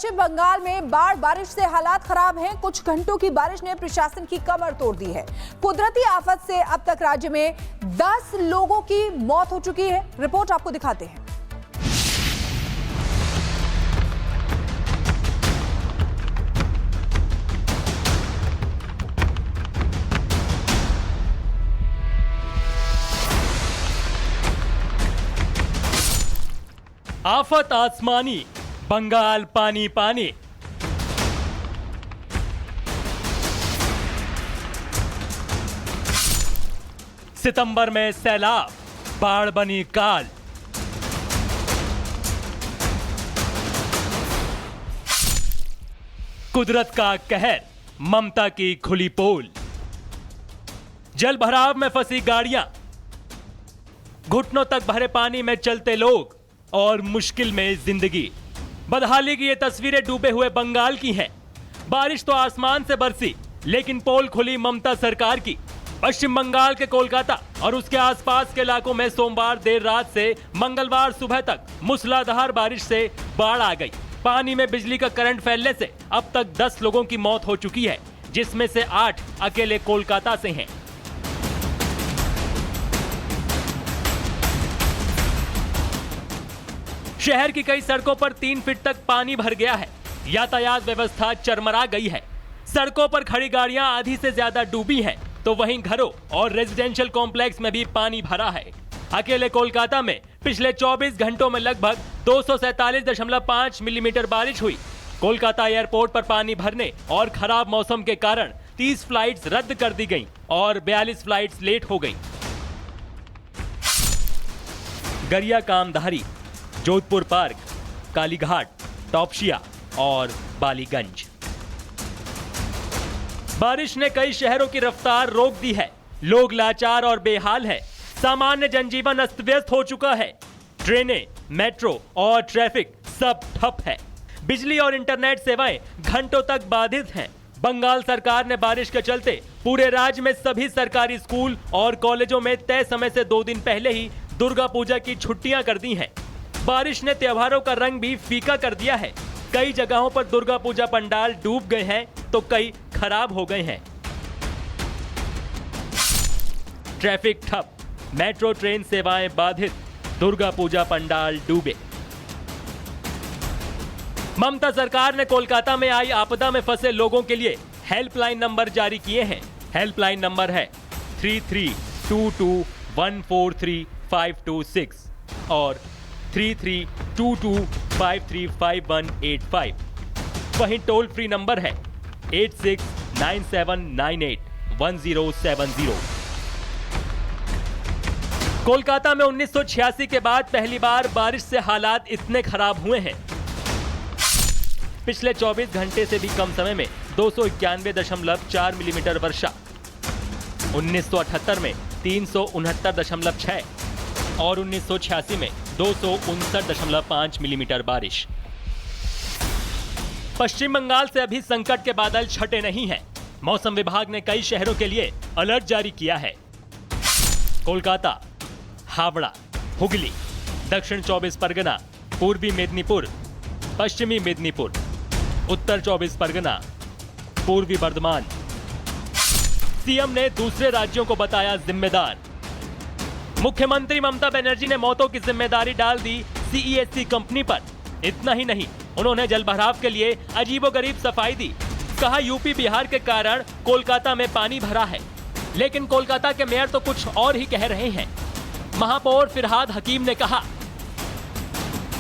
पश्चिम बंगाल में बारिश से हालात खराब हैं। कुछ घंटों की बारिश ने प्रशासन की कमर तोड़ दी है। कुदरती आफत से अब तक राज्य में 10 लोगों की मौत हो चुकी है। रिपोर्ट आपको दिखाते हैं। आफत आसमानी, बंगाल पानी पानी। सितंबर में सैलाब, बाढ़ बनी काल। कुदरत का कहर, ममता की खुली पोल। जल भराव में फंसी गाड़ियां, घुटनों तक भरे पानी में चलते लोग और मुश्किल में जिंदगी। बदहाली की ये तस्वीरें डूबे हुए बंगाल की हैं। बारिश तो आसमान से बरसी, लेकिन पोल खुली ममता सरकार की। पश्चिम बंगाल के कोलकाता और उसके आसपास के इलाकों में सोमवार देर रात से मंगलवार सुबह तक मूसलाधार बारिश से बाढ़ आ गई। पानी में बिजली का करंट फैलने से अब तक 10 लोगों की मौत हो चुकी है, जिसमें से 8 अकेले कोलकाता से हैं। शहर की कई सड़कों पर 3 फीट तक पानी भर गया है। यातायात व्यवस्था चरमरा गई है। सड़कों पर खड़ी गाड़ियां आधी से ज्यादा डूबी हैं, तो वहीं घरों और रेजिडेंशियल कॉम्प्लेक्स में भी पानी भरा है। अकेले कोलकाता में पिछले 24 घंटों में लगभग 247.5 मिलीमीटर बारिश हुई। कोलकाता एयरपोर्ट पर पानी भरने और खराब मौसम के कारण 30 फ्लाइट्स रद्द कर दी गईं और 42 फ्लाइट्स लेट हो गईं। गरिया कामधारी, जोधपुर पार्क, कालीघाट, टॉपशिया और बालीगंज। बारिश ने कई शहरों की रफ्तार रोक दी है। लोग लाचार और बेहाल है। सामान्य जनजीवन अस्त व्यस्त हो चुका है। ट्रेनें, मेट्रो और ट्रैफिक सब ठप है। बिजली और इंटरनेट सेवाएं घंटों तक बाधित हैं। बंगाल सरकार ने बारिश के चलते पूरे राज्य में सभी सरकारी स्कूल और कॉलेजों में तय समय से 2 दिन पहले ही दुर्गा पूजा की छुट्टियां कर दी हैं। बारिश ने त्योहारों का रंग भी फीका कर दिया है। कई जगहों पर दुर्गा पूजा पंडाल डूब गए हैं, तो कई खराब हो गए हैं। ट्रैफिक ठप, मेट्रो ट्रेन सेवाएं बाधित, दुर्गा पूजा पंडाल डूबे। ममता सरकार ने कोलकाता में आई आपदा में फंसे लोगों के लिए हेल्पलाइन नंबर जारी किए हैं। हेल्पलाइन नंबर है 3322143526 और 3322535185। वहीं टोल फ्री नंबर है 8697981070। कोलकाता में 1986 के बाद पहली बार बारिश से हालात इतने खराब हुए हैं। पिछले 24 घंटे से भी कम समय में 291.4 मिलीमीटर वर्षा। 1978 में 369.6 और 1986 में 259.5 मिलीमीटर बारिश। पश्चिम बंगाल से अभी संकट के बादल छटे नहीं हैं। मौसम विभाग ने कई शहरों के लिए अलर्ट जारी किया है। कोलकाता, हावड़ा, हुगली, दक्षिण 24 परगना, पूर्वी मेदिनीपुर, पश्चिमी मेदिनीपुर, उत्तर 24 परगना, पूर्वी बर्धमान। सीएम ने दूसरे राज्यों को बताया जिम्मेदार। मुख्यमंत्री ममता बनर्जी ने मौतों की जिम्मेदारी डाल दी सीईएससी कंपनी पर। इतना ही नहीं, उन्होंने जलभराव के लिए अजीबोगरीब सफाई दी। कहा यूपी बिहार के कारण कोलकाता में पानी भरा है, लेकिन कोलकाता के मेयर तो कुछ और ही कह रहे हैं। महापौर फिरहाद हकीम ने कहा,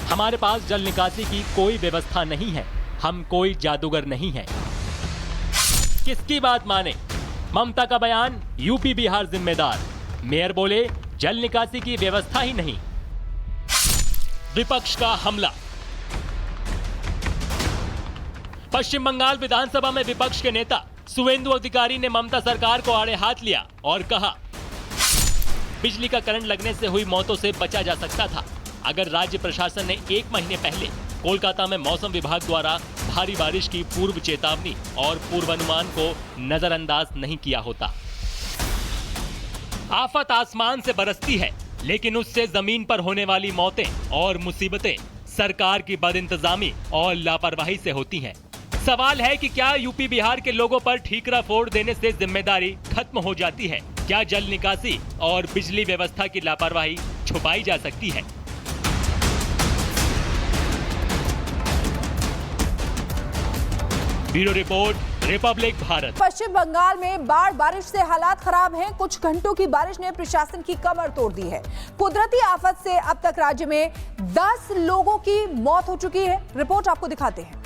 हमारे पास जल निकासी की कोई व्यवस्था नहीं है, हम कोई जादूगर नहीं है। किसकी बात माने? ममता का बयान, यूपी बिहार जिम्मेदार। मेयर बोले, जल निकासी की व्यवस्था ही नहीं। विपक्ष का हमला। पश्चिम बंगाल विधानसभा में विपक्ष के नेता सुवेंदु अधिकारी ने ममता सरकार को आड़े हाथ लिया और कहा, बिजली का करंट लगने से हुई मौतों से बचा जा सकता था अगर राज्य प्रशासन ने 1 महीने पहले कोलकाता में मौसम विभाग द्वारा भारी बारिश की पूर्व चेतावनी और पूर्वानुमान को नजरअंदाज नहीं किया होता। आफत आसमान से बरसती है, लेकिन उससे जमीन पर होने वाली मौतें और मुसीबतें सरकार की बदइंतजामी और लापरवाही से होती हैं। सवाल है कि क्या यूपी बिहार के लोगों पर ठीकरा फोड़ देने से जिम्मेदारी खत्म हो जाती है? क्या जल निकासी और बिजली व्यवस्था की लापरवाही छुपाई जा सकती है? Bureau report, Republic Bharat. Paschim Bengal में बाढ़ बारिश से हालात खराब हैं। कुछ घंटों की बारिश ने प्रशासन की कमर तोड़ दी है। कुदरती आफत से अब तक राज्य में 10 लोगों की मौत हो चुकी है। रिपोर्ट आपको दिखाते हैं।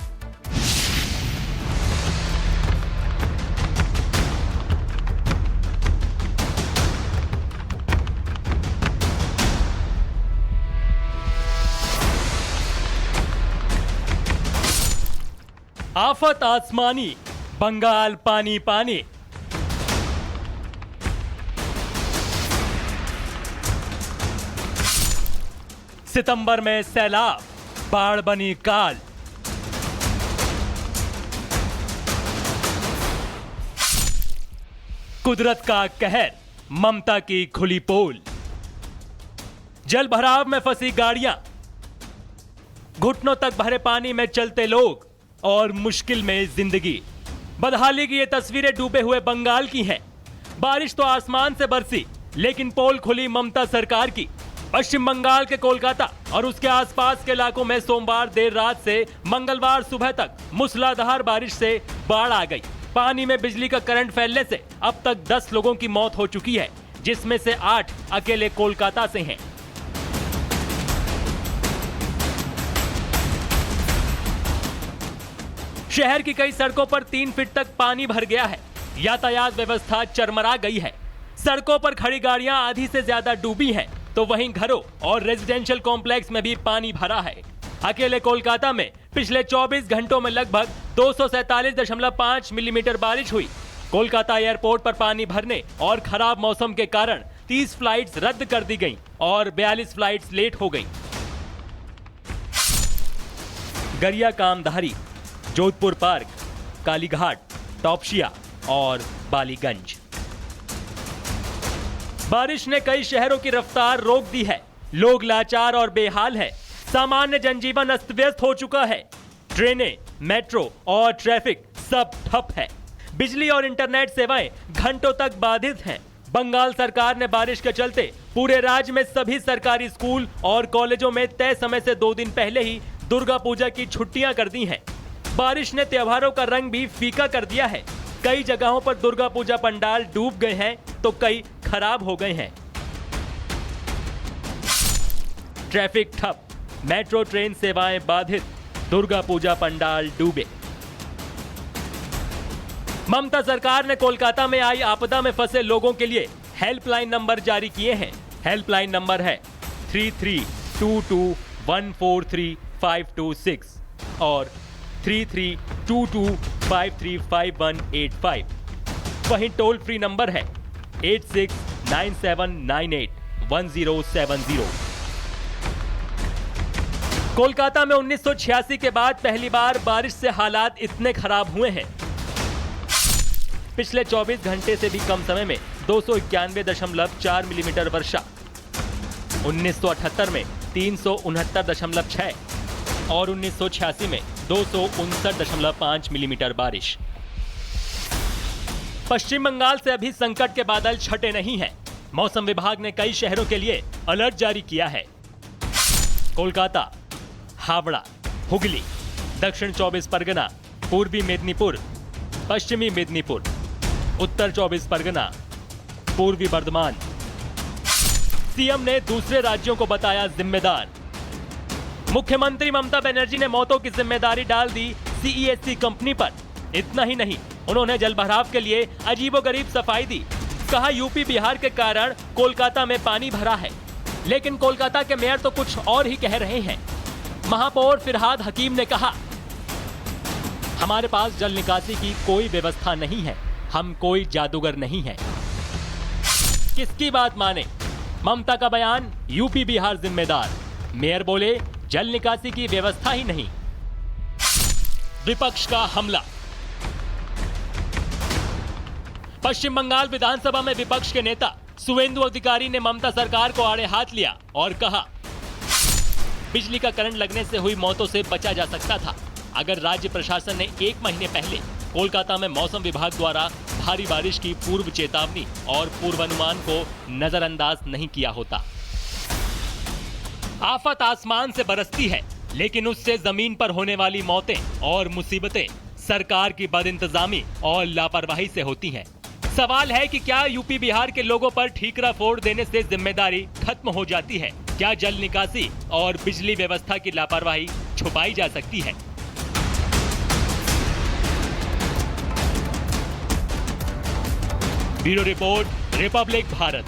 आफत आसमानी, बंगाल पानी पानी। सितंबर में सैलाब, बाढ़ बनी काल। कुदरत का कहर, ममता की खुली पोल। जल भराव में फंसी गाड़ियां, घुटनों तक भरे पानी में चलते लोग और मुश्किल में जिंदगी। बदहाली की ये तस्वीरें डूबे हुए बंगाल की हैं। बारिश तो आसमान से बरसी, लेकिन पोल खुली ममता सरकार की। पश्चिम बंगाल के कोलकाता और उसके आसपास के इलाकों में सोमवार देर रात से मंगलवार सुबह तक मूसलाधार बारिश से बाढ़ आ गई। पानी में बिजली का करंट फैलने से अब तक 10 लोगों की मौत हो चुकी है, जिसमें से 8 अकेले कोलकाता से हैं। शहर की कई सड़कों पर 3 फीट तक पानी भर गया है। यातायात व्यवस्था चरमरा गई है। सड़कों पर खड़ी गाड़ियां आधी से ज्यादा डूबी हैं, तो वहीं घरों और रेजिडेंशियल कॉम्प्लेक्स में भी पानी भरा है। अकेले कोलकाता में पिछले 24 घंटों में लगभग 247.5 मिलीमीटर बारिश हुई। कोलकाता एयरपोर्ट पर पानी भरने और खराब मौसम के कारण 30 फ्लाइट्स रद्द कर दी गईं और 42 फ्लाइट्स लेट हो गईं। गरिया कामधारी, जोधपुर पार्क, कालीघाट, टॉपशिया और बालीगंज। बारिश ने कई शहरों की रफ्तार रोक दी है। लोग लाचार और बेहाल है। सामान्य जनजीवन अस्त व्यस्त हो चुका है। ट्रेनें, मेट्रो और ट्रैफिक सब ठप है। बिजली और इंटरनेट सेवाएं घंटों तक बाधित हैं। बंगाल सरकार ने बारिश के चलते पूरे राज्य में सभी सरकारी स्कूल और कॉलेजों में तय समय से 2 दिन पहले ही दुर्गा पूजा की छुट्टियां कर दी हैं। बारिश ने त्योहारों का रंग भी फीका कर दिया है। कई जगहों पर दुर्गा पूजा पंडाल डूब गए हैं, तो कई खराब हो गए हैं। ट्रैफिक ठप, मेट्रो ट्रेन सेवाएं बाधित, दुर्गा पूजा पंडाल डूबे। ममता सरकार ने कोलकाता में आई आपदा में फंसे लोगों के लिए हेल्पलाइन नंबर जारी किए हैं। हेल्पलाइन नंबर है 3322143526 और 3322535185। वहीं टोल फ्री नंबर है 8697981070। कोलकाता में 1986 के बाद पहली बार बारिश से हालात इतने खराब हुए हैं। पिछले 24 घंटे से भी कम समय में 291.4 मिलीमीटर वर्षा। 1978 में 369.6 और 1986 में 259.5 मिलीमीटर बारिश। पश्चिम बंगाल से अभी संकट के बादल छटे नहीं हैं। मौसम विभाग ने कई शहरों के लिए अलर्ट जारी किया है। कोलकाता, हावड़ा, हुगली, दक्षिण 24 परगना, पूर्वी मेदिनीपुर, पश्चिमी मेदिनीपुर, उत्तर 24 परगना, पूर्वी बर्धमान। सीएम ने दूसरे राज्यों को बताया जिम्मेदार। मुख्यमंत्री ममता बनर्जी ने मौतों की जिम्मेदारी डाल दी सीईएससी कंपनी पर। इतना ही नहीं, उन्होंने जलभराव के लिए अजीबोगरीब सफाई दी। कहा यूपी बिहार के कारण कोलकाता में पानी भरा है। लेकिन कोलकाता के मेयर तो कुछ और ही कह रहे हैं। महापौर फिरहाद हकीम ने कहा, हमारे पास जल निकासी की कोई व्यवस्था नहीं है, हम कोई जादूगर नहीं हैं। किसकी बात माने? ममता का बयान, यूपी बिहार जिम्मेदार। मेयर बोले, जल निकासी की व्यवस्था ही नहीं। विपक्ष का हमला। पश्चिम बंगाल विधानसभा में विपक्ष के नेता शुवेंदु अधिकारी ने ममता सरकार को आड़े हाथ लिया और कहा, बिजली का करंट लगने से हुई मौतों से बचा जा सकता था अगर राज्य प्रशासन ने 1 महीने पहले कोलकाता में मौसम विभाग द्वारा भारी बारिश की पूर्व चेतावनी और पूर्वानुमान को नजरअंदाज नहीं किया होता। आफत आसमान से बरसती है, लेकिन उससे जमीन पर होने वाली मौतें और मुसीबतें सरकार की बदइंतजामी और लापरवाही से होती हैं। सवाल है कि क्या यूपी बिहार के लोगों पर ठीकरा फोड़ देने से जिम्मेदारी खत्म हो जाती है? क्या जल निकासी और बिजली व्यवस्था की लापरवाही छुपाई जा सकती है? Bureau report, Republic Bharat.